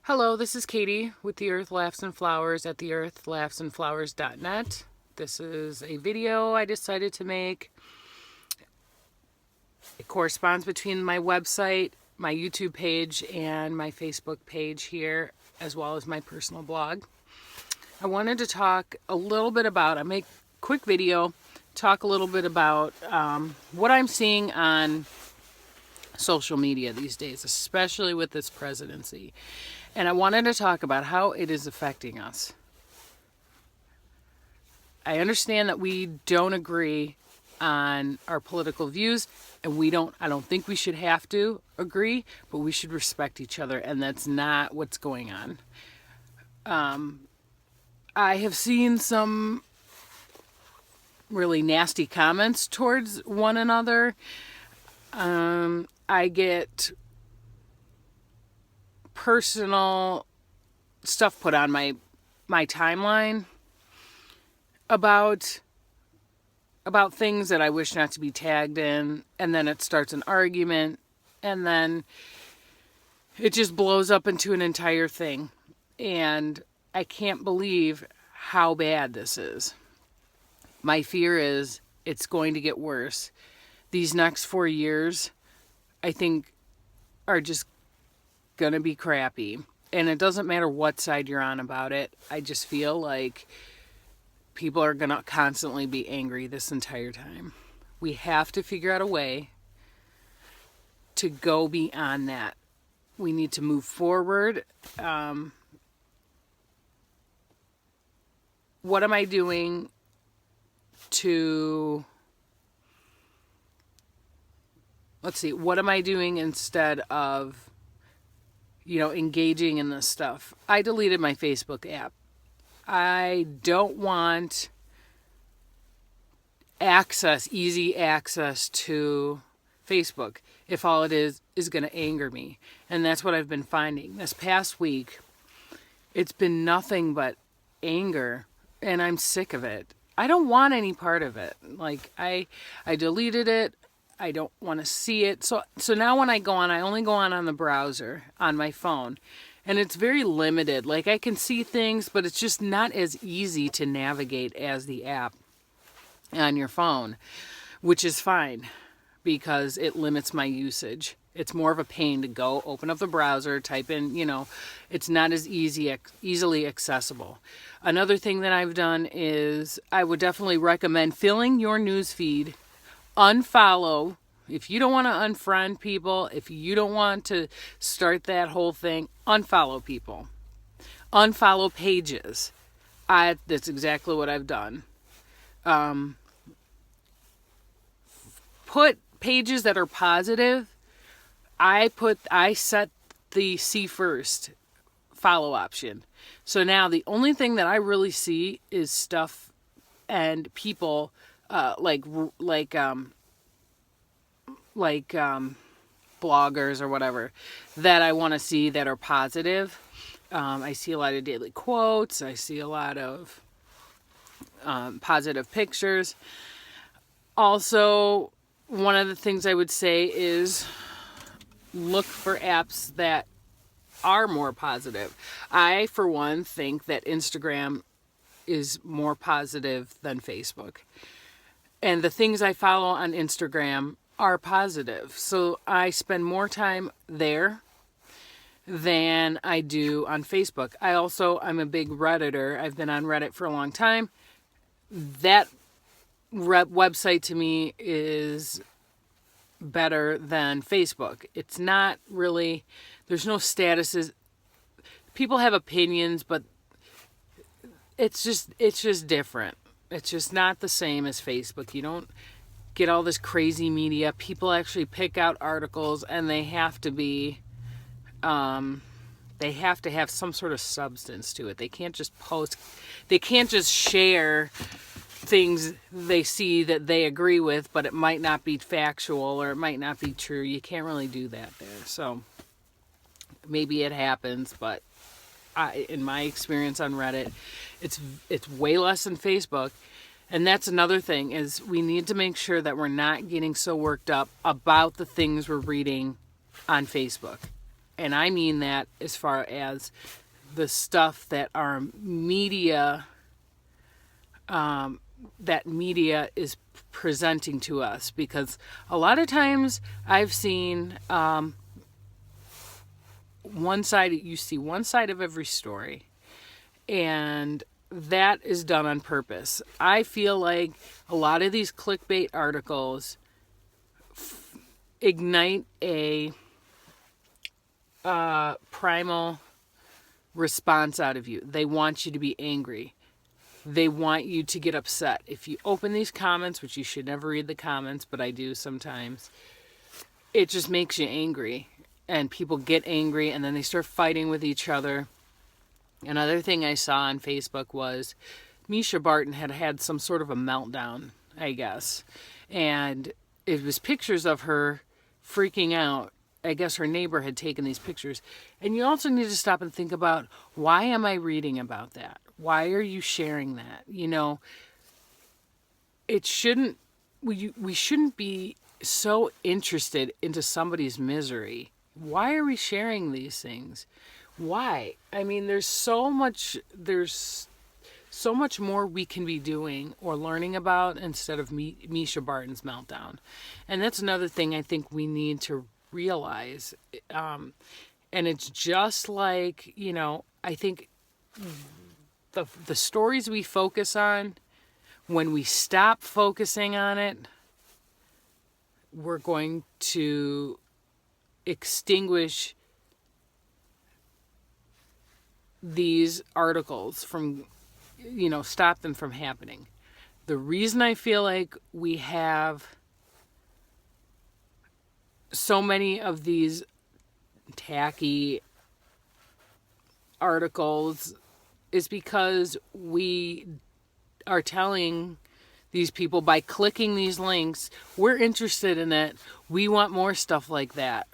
Hello, this is Katie with The Earth Laughs and Flowers at theearthlaughsandflowers.net. This is a video I decided to make. It corresponds between my website, my YouTube page, and my Facebook page here, as well as my personal blog. I wanted to talk a little bit about, I make a quick video, talk a little bit about what I'm seeing on social media these days, especially with this presidency. And I wanted to talk about how it is affecting us. I understand that we don't agree on our political views, and I don't think we should have to agree, but we should respect each other, and that's not what's going on. I have seen some really nasty comments towards one another. I get personal stuff put on my timeline about things that I wish not to be tagged in, and then it starts an argument, and then it just blows up into an entire thing. And I can't believe how bad this is. My fear is it's going to get worse. These next 4 years, I think, are just going to be crappy. And it doesn't matter what side you're on about it. I just feel like people are going to constantly be angry this entire time. We have to figure out a way to go beyond that. We need to move forward. What am I doing to... what am I doing instead of, engaging in this stuff? I deleted my Facebook app. I don't want easy access to Facebook if all it is going to anger me. And that's what I've been finding. This past week, it's been nothing but anger, and I'm sick of it. I don't want any part of it. I deleted it. I don't want to see it. So now when I go on, I only go on the browser on my phone. And it's very limited. I can see things, but it's just not as easy to navigate as the app on your phone, which is fine because it limits my usage. It's more of a pain to go open up the browser, type in, it's not as easily accessible. Another thing that I've done is I would definitely recommend filling your news feed. Unfollow. If you don't want to unfriend people, if you don't want to start that whole thing, unfollow people. Unfollow pages. That's exactly what I've done. Put pages that are positive. I set the see first follow option. So now the only thing that I really see is stuff and people bloggers or whatever that I want to see that are positive. I see a lot of daily quotes. I see a lot of positive pictures. Also, one of the things I would say is look for apps that are more positive. I, for one, think that Instagram is more positive than Facebook. And the things I follow on Instagram are positive. So I spend more time there than I do on Facebook. I'm a big Redditor. I've been on Reddit for a long time. That website to me is better than Facebook. It's not really, there's no statuses. People have opinions, but it's just different. It's just not the same as Facebook. You don't get all this crazy media. People actually pick out articles, and they have to be, they have to have some sort of substance to it. They can't just post, they can't just share things they see that they agree with, but it might not be factual or it might not be true. You can't really do that there. So maybe it happens, but in my experience on Reddit, it's way less than Facebook. And that's another thing, is we need to make sure that we're not getting so worked up about the things we're reading on Facebook And I mean that as far as the stuff that our media, that media is presenting to us. Because a lot of times I've seen one side, you see one side of every story, and that is done on purpose. I feel like a lot of these clickbait articles ignite a primal response out of you. They want you to be angry. They want you to get upset. If you open these comments, which you should never read the comments, but I do sometimes, it just makes you angry. And people get angry, and then they start fighting with each other. Another thing I saw on Facebook was Misha Barton had some sort of a meltdown, I guess. And it was pictures of her freaking out. I guess her neighbor had taken these pictures. And you also need to stop and think about, why am I reading about that? Why are you sharing that? You know, it shouldn't, we shouldn't be so interested into somebody's misery. Why are we sharing these things? Why? I mean, there's so much more we can be doing or learning about instead of Misha Barton's meltdown. And that's another thing I think we need to realize. And it's just like, you know, I think the stories we focus on, when we stop focusing on it, we're going to extinguish these articles from, you know, stop them from happening. The reason I feel like we have so many of these tacky articles is because we are telling these people, by clicking these links, we're interested in it. We want more stuff like that.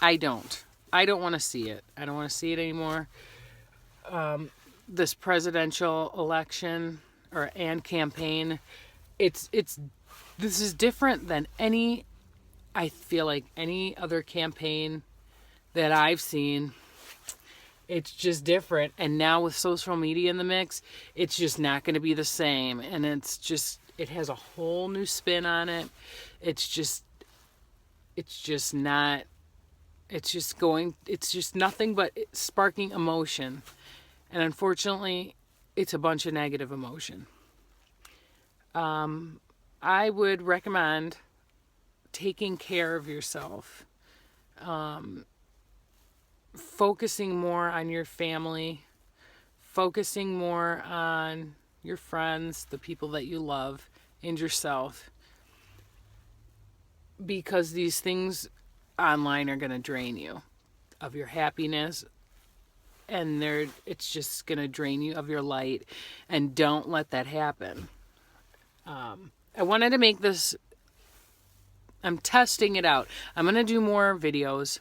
I don't want to see it. I don't want to see it anymore. This presidential election and campaign, this is different than I feel like any other campaign that I've seen. It's just different. And now with social media in the mix, it's just not going to be the same. And it has a whole new spin on it. It's just nothing but sparking emotion. And unfortunately, it's a bunch of negative emotion. I would recommend taking care of yourself. Focusing more on your family, focusing more on your friends, the people that you love, and yourself. Because these things online are going to drain you of your happiness, and it's just going to drain you of your light, and don't let that happen. I wanted to make this, I'm testing it out. I'm going to do more videos,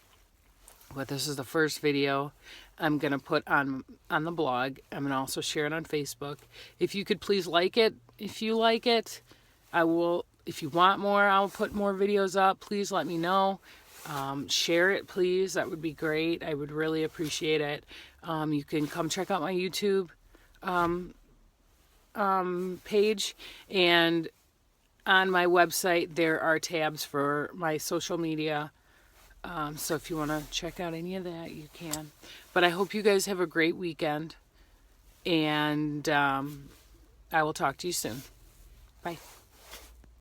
but this is the first video I'm going to put on the blog. I'm going to also share it on Facebook. If you could please like it. If you like it, I will. If you want more, I'll put more videos up. Please let me know. Share it, please. That would be great. I would really appreciate it. You can come check out my YouTube page, and on my website there are tabs for my social media. So if you want to check out any of that, you can. But I hope you guys have a great weekend, and I will talk to you soon. Bye.